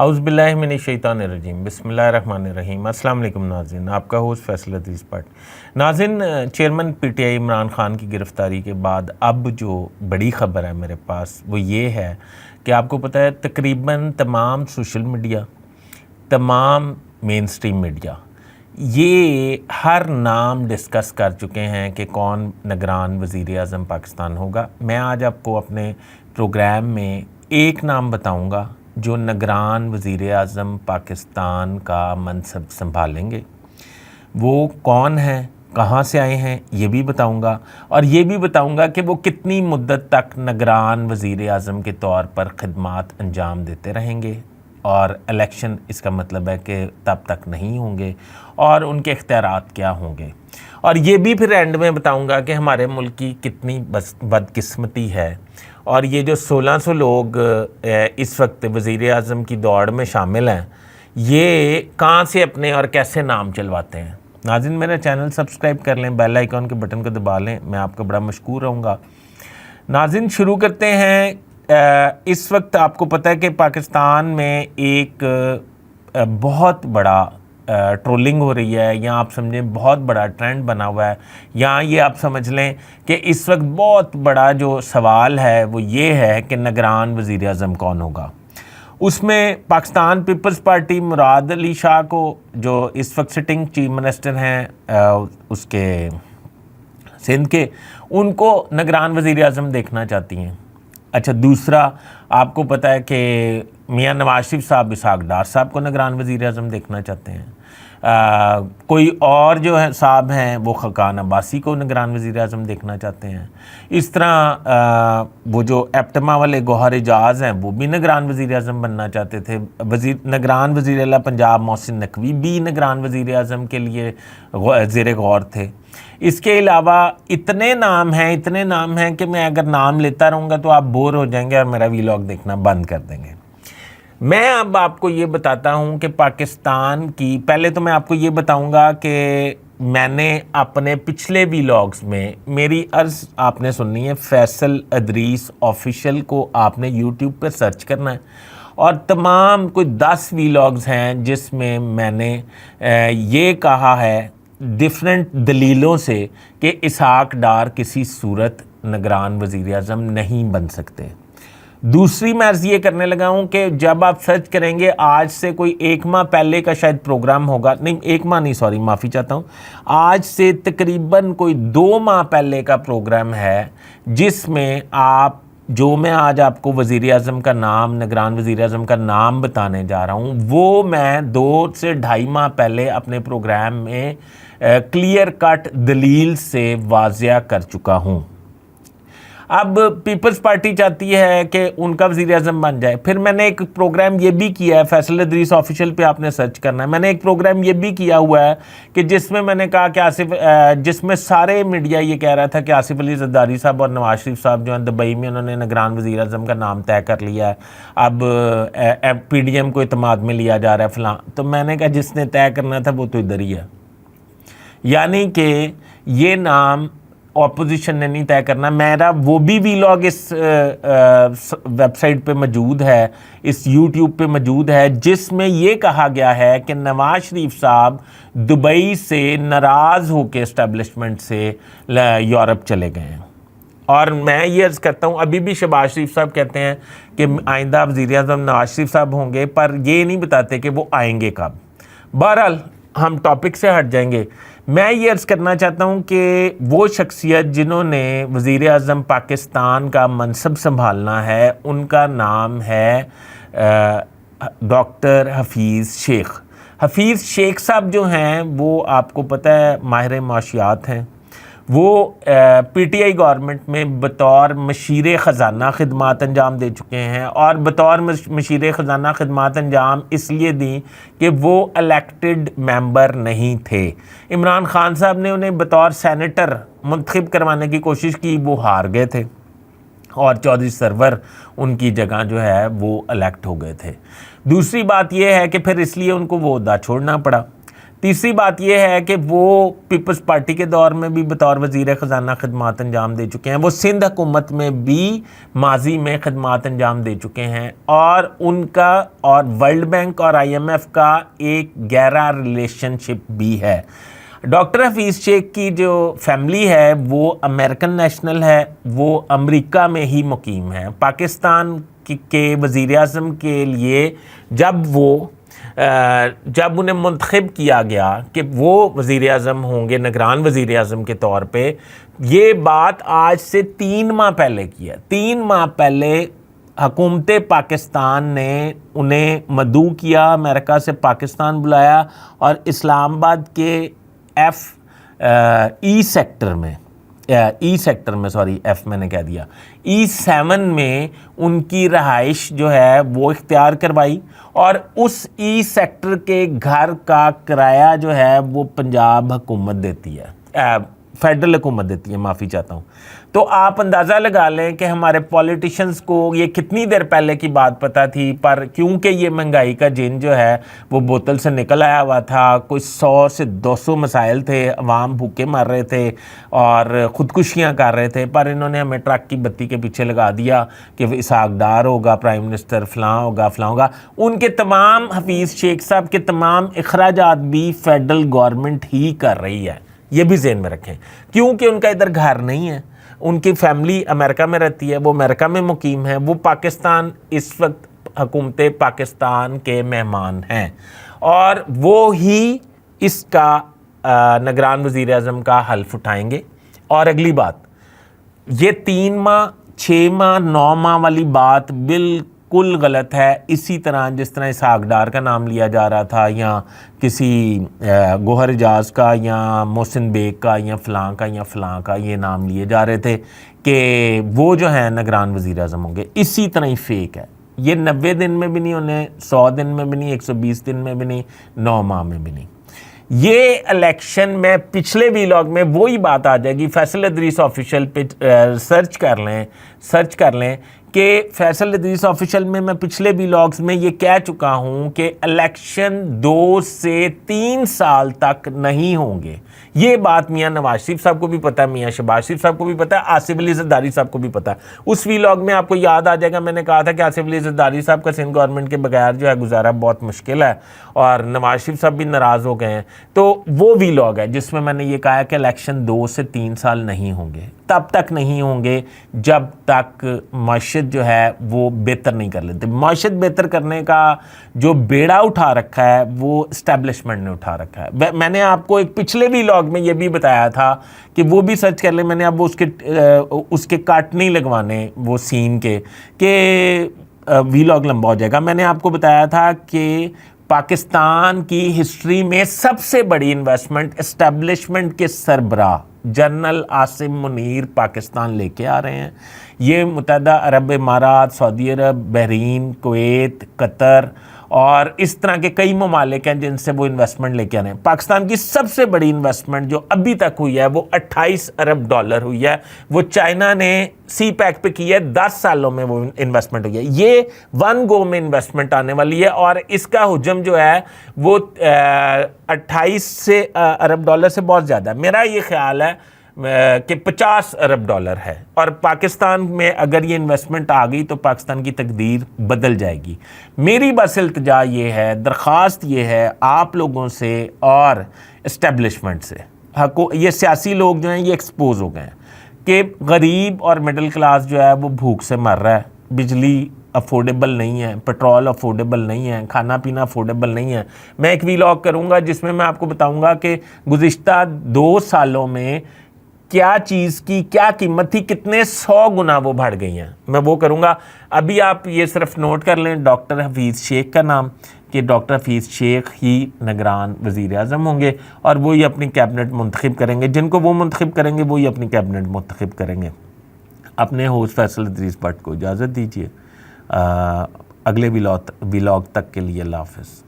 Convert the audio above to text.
اعوذ باللہ من الشیطان الرجیم، بسم اللہ الرحمن الرحیم۔ السلام علیکم ناظرین، آپ کا ہوسٹ فیصل عزیز بٹ۔ ناظرین، chairman P T I Imran Khan کی گرفتاری کے بعد اب جو بڑی خبر ہے میرے پاس وہ یہ ہے کہ آپ کو پتہ ہے تقریباً تمام سوشل میڈیا، تمام مین سٹریم میڈیا یہ ہر نام ڈسکس کر چکے ہیں کہ کون نگران وزیر اعظم پاکستان ہوگا۔ میں آج آپ کو اپنے پروگرام میں ایک نام بتاؤں گا جو نگران وزیر اعظم پاکستان کا منصب سنبھالیں گے۔ وہ کون ہیں، کہاں سے آئے ہیں، یہ بھی بتاؤں گا، اور یہ بھی بتاؤں گا کہ وہ کتنی مدت تک نگران وزیر اعظم کے طور پر خدمات انجام دیتے رہیں گے، اور الیکشن اس کا مطلب ہے کہ تب تک نہیں ہوں گے، اور ان کے اختیارات کیا ہوں گے۔ اور یہ بھی پھر اینڈ میں بتاؤں گا کہ ہمارے ملک کی کتنی بدقسمتی ہے، اور یہ جو 1600 لوگ اس وقت وزیر اعظم کی دوڑ میں شامل ہیں، یہ کہاں سے اپنے اور کیسے نام چلواتے ہیں۔ ناظرین، میرا چینل سبسکرائب کر لیں، بیل آئیکن کے بٹن کو دبا لیں، میں آپ کا بڑا مشکور رہوں گا۔ ناظرین، شروع کرتے ہیں۔ اس وقت آپ کو پتہ ہے کہ پاکستان میں ایک بہت بڑا ٹرولنگ ہو رہی ہے، یا آپ سمجھیں بہت بڑا ٹرینڈ بنا ہوا ہے، یا یہ آپ سمجھ لیں کہ اس وقت بہت بڑا جو سوال ہے وہ یہ ہے کہ نگران وزیر اعظم کون ہوگا۔ اس میں پاکستان پیپلز پارٹی مراد علی شاہ کو، جو اس وقت سٹنگ چیف منسٹر ہیں اس کے سندھ کے، ان کو نگران وزیر اعظم دیکھنا چاہتی ہیں۔ اچھا، دوسرا آپ کو پتہ ہے کہ میاں نواز شریف صاحب اسحاق ڈار صاحب کو نگران وزیر اعظم دیکھنا چاہتے ہیں۔ کوئی اور جو ہے صاحب ہیں وہ خاقان عباسی کو نگران وزیر اعظم دیکھنا چاہتے ہیں۔ اس طرح وہ جو ایپٹما والے گوہر اعجاز ہیں وہ بھی نگران وزیر اعظم بننا چاہتے تھے۔ نگران وزیر اعلیٰ پنجاب محسن نقوی بھی نگران وزیر اعظم کے لیے زیر غور تھے۔ اس کے علاوہ اتنے نام ہیں کہ میں اگر نام لیتا رہوں گا تو آپ بور ہو جائیں گے اور میرا ویلاگ دیکھنا بند کر دیں گے۔ میں اب آپ کو یہ بتاتا ہوں کہ پاکستان کی، پہلے تو میں آپ کو یہ بتاؤں گا کہ میں نے اپنے پچھلے ویلاگز میں، میری عرض آپ نے سننی ہے، فیصل ادریس آفیشیل کو آپ نے یوٹیوب پہ سرچ کرنا ہے، اور تمام کوئی 10 ویلاگز ہیں جس میں میں نے یہ کہا ہے ڈیفرنٹ دلیلوں سے کہ اسحاق ڈار کسی صورت نگران وزیر اعظم نہیں بن سکتے۔ دوسری میں عرض یہ کرنے لگا ہوں کہ جب آپ سرچ کریں گے، آج سے کوئی 1 ماہ پہلے کا شاید پروگرام ہوگا، نہیں 1 ماہ نہیں، سوری معافی چاہتا ہوں، آج سے تقریباً کوئی 2 ماہ پہلے کا پروگرام ہے جس میں جو میں آج آپ کو وزیر اعظم کا نام، نگران وزیر اعظم کا نام بتانے جا رہا ہوں، وہ میں 2 سے 2.5 ماہ پہلے اپنے پروگرام میں کلیئر کٹ دلیل سے واضح کر چکا ہوں۔ اب پیپلز پارٹی چاہتی ہے کہ ان کا وزیر اعظم بن جائے۔ پھر میں نے ایک پروگرام یہ بھی کیا ہے، فیصل ادریس آفیشیل پہ آپ نے سرچ کرنا ہے، میں نے ایک پروگرام یہ بھی کیا ہوا ہے کہ جس میں نے کہا کہ جس میں سارے میڈیا یہ کہہ رہا تھا کہ آصف علی زرداری صاحب اور نواز شریف صاحب جو ہیں دبئی میں، انہوں نے نگران وزیر اعظم کا نام طے کر لیا ہے، اب پی ڈی ایم کو اعتماد میں لیا جا رہا ہے فلاں۔ تو میں نے کہا جس نے طے کرنا تھا وہ تو ادھر ہی ہے، یعنی کہ یہ نام اپوزیشن نے نہیں طے کرنا۔ میرا وہ بھی ویلاگ اس ویب سائٹ پہ موجود ہے، اس یوٹیوب پہ موجود ہے، جس میں یہ کہا گیا ہے کہ نواز شریف صاحب دبئی سے ناراض ہو کے اسٹیبلشمنٹ سے یورپ چلے گئے ہیں۔ اور میں یہ عرض کرتا ہوں، ابھی بھی شہباز شریف صاحب کہتے ہیں کہ آئندہ وزیر اعظم نواز شریف صاحب ہوں گے، پر یہ نہیں بتاتے کہ وہ آئیں گے کب۔ بہرحال ہم ٹاپک سے ہٹ جائیں گے۔ میں یہ عرض کرنا چاہتا ہوں کہ وہ شخصیت جنہوں نے وزیر اعظم پاکستان کا منصب سنبھالنا ہے، ان کا نام ہے ڈاکٹر حفیظ شیخ۔ حفیظ شیخ صاحب جو ہیں وہ آپ کو پتہ ہے ماہر معاشیات ہیں۔ وہ پی ٹی آئی گورنمنٹ میں بطور مشیر خزانہ خدمات انجام دے چکے ہیں، اور بطور مشیر خزانہ خدمات انجام اس لیے دیں کہ وہ الیکٹڈ ممبر نہیں تھے۔ عمران خان صاحب نے انہیں بطور سینیٹر منتخب کروانے کی کوشش کی، وہ ہار گئے تھے، اور چودھری سرور ان کی جگہ جو ہے وہ الیکٹ ہو گئے تھے۔ دوسری بات یہ ہے کہ پھر اس لیے ان کو وہ عہدہ چھوڑنا پڑا۔ تیسری بات یہ ہے کہ وہ پیپلز پارٹی کے دور میں بھی بطور وزیر خزانہ خدمات انجام دے چکے ہیں، وہ سندھ حکومت میں بھی ماضی میں خدمات انجام دے چکے ہیں، اور ان کا اور ورلڈ بینک اور IMF کا ایک گہرا ریلیشن شپ بھی ہے۔ ڈاکٹر حفیظ شیخ کی جو فیملی ہے وہ امریکن نیشنل ہے، وہ امریکہ میں ہی مقیم ہے۔ پاکستان کے وزیر اعظم کے لیے جب انہیں منتخب کیا گیا کہ وہ وزیر اعظم ہوں گے نگران وزیر اعظم کے طور پہ، یہ بات آج سے 3 ماہ پہلے کی ہے۔ 3 ماہ پہلے حکومت پاکستان نے انہیں مدعو کیا، امریکہ سے پاکستان بلایا، اور اسلام آباد کے ای سیکٹر میں ایف میں نے کہہ دیا E7 میں ان کی رہائش جو ہے وہ اختیار کروائی، اور اس ای سیکٹر کے گھر کا کرایہ جو ہے وہ پنجاب حکومت دیتی ہے، فیڈرل حکومت دیتی ہے، معافی چاہتا ہوں۔ تو آپ اندازہ لگا لیں کہ ہمارے پولیٹیشنز کو یہ کتنی دیر پہلے کی بات پتہ تھی، پر کیونکہ یہ مہنگائی کا جن جو ہے وہ بوتل سے نکل آیا ہوا تھا، کوئی 100 سے 200 مسائل تھے، عوام بھوکے مر رہے تھے اور خودکشیاں کر رہے تھے، پر انہوں نے ہمیں ٹرک کی بتی کے پیچھے لگا دیا کہ اسحاق ڈار ہوگا پرائم منسٹر، فلاں ہوگا۔ ان کے تمام حفیظ شیخ صاحب کے تمام اخراجات بھی فیڈرل گورنمنٹ ہی کر رہی ہے، یہ بھی ذہن میں رکھیں، کیونکہ ان کا ادھر گھر نہیں ہے، ان کی فیملی امریکہ میں رہتی ہے، وہ امریکہ میں مقیم ہے، وہ پاکستان اس وقت حکومت پاکستان کے مہمان ہیں، اور وہ ہی اس کا نگران وزیر اعظم کا حلف اٹھائیں گے۔ اور اگلی بات، یہ 3 ماہ 6 ماہ 9 ماہ والی بات بالکل غلط ہے، اسی طرح جس طرح اسحاق ڈار کا نام لیا جا رہا تھا، یا کسی گوہر اجاز کا، یا محسن بیگ کا، یا فلاں کا یہ نام لیے جا رہے تھے کہ وہ جو ہیں نگران وزیر اعظم ہوں گے، اسی طرح ہی فیک ہے۔ یہ 90 دن میں بھی نہیں ہونے، 100 دن میں بھی نہیں، 120 دن میں بھی نہیں، 9 ماہ میں بھی نہیں۔ یہ الیکشن میں پچھلے ویلاگ میں وہی بات آ جائے گی، فیصل ادریس آفیشیل پہ سرچ کر لیں کہ فیصل ادریس آفیشیل میں پچھلے ویلاگز میں یہ کہہ چکا ہوں کہ الیکشن 2 سے 3 سال تک نہیں ہوں گے۔ یہ بات میاں نواز شریف صاحب کو بھی پتہ ہے، میاں شہباز شریف صاحب کو بھی پتہ ہے، آصف علی زرداری صاحب کو بھی پتہ ہے۔ اس ویلاگ میں آپ کو یاد آ جائے گا، میں نے کہا تھا کہ آصف علی زرداری صاحب کا سندھ گورنمنٹ کے بغیر جو ہے گزارا بہت مشکل ہے، اور نواز شریف صاحب بھی ناراض ہو گئے ہیں۔ تو وہ ویلاگ ہے جس میں نے یہ کہا کہ الیکشن 2 سے 3 سال نہیں ہوں گے، تب تک نہیں ہوں گے جب تک معیشت جو ہے وہ بہتر نہیں کر لیتے۔ معیشت بہتر کرنے کا جو بیڑا اٹھا رکھا ہے وہ اسٹیبلشمنٹ نے اٹھا رکھا ہے۔ میں نے آپ کو ایک پچھلے ویلاگ میں یہ بھی بتایا تھا کہ وہ بھی سرچ کر لیں، میں نے اب اس کے کٹ نہیں لگوانے وہ سین کے کہ ویلاگ لمبا ہو جائے گا۔ میں نے آپ کو بتایا تھا کہ پاکستان کی ہسٹری میں سب سے بڑی انویسٹمنٹ اسٹیبلشمنٹ کے سربراہ جنرل عاصم منیر پاکستان لے کے آ رہے ہیں۔ یہ متحدہ عرب امارات، سعودی عرب، بحرین، کویت، قطر اور اس طرح کے کئی ممالک ہیں جن سے وہ انویسٹمنٹ لے کے آ رہے ہیں۔ پاکستان کی سب سے بڑی انویسٹمنٹ جو ابھی تک ہوئی ہے وہ $28 ارب ہوئی ہے، وہ چائنا نے سی پیک پہ کی ہے، 10 سالوں میں وہ انویسٹمنٹ ہوئی ہے۔ یہ ون گو میں انویسٹمنٹ آنے والی ہے، اور اس کا حجم جو ہے وہ $28 ارب سے بہت زیادہ ہے۔ میرا یہ خیال ہے کہ $50 ارب ہے، اور پاکستان میں اگر یہ انویسٹمنٹ آ گئی تو پاکستان کی تقدیر بدل جائے گی۔ میری بس التجا یہ ہے، درخواست یہ ہے آپ لوگوں سے اور اسٹیبلشمنٹ سے، یہ سیاسی لوگ جو ہیں یہ ایکسپوز ہو گئے ہیں کہ غریب اور مڈل کلاس جو ہے وہ بھوک سے مر رہا ہے، بجلی افورڈیبل نہیں ہے، پیٹرول افورڈیبل نہیں ہے، کھانا پینا افورڈیبل نہیں ہے۔ میں ایک ویلاگ کروں گا جس میں آپ کو بتاؤں گا کہ گزشتہ 2 سالوں میں کیا چیز کی کیا قیمت تھی، کتنے 100 گنا وہ بڑھ گئی ہیں، میں وہ کروں گا۔ ابھی آپ یہ صرف نوٹ کر لیں ڈاکٹر حفیظ شیخ کا نام، کہ ڈاکٹر حفیظ شیخ ہی نگران وزیر اعظم ہوں گے، اور وہی اپنی کیبنٹ منتخب کریں گے، جن کو وہ منتخب کریں گے وہی اپنی کیبنٹ منتخب کریں گے۔ اپنے ہوسٹ فیصل ادریس بٹ کو اجازت دیجیے، اگلے ویلاگ تک کے لیے اللہ حافظ۔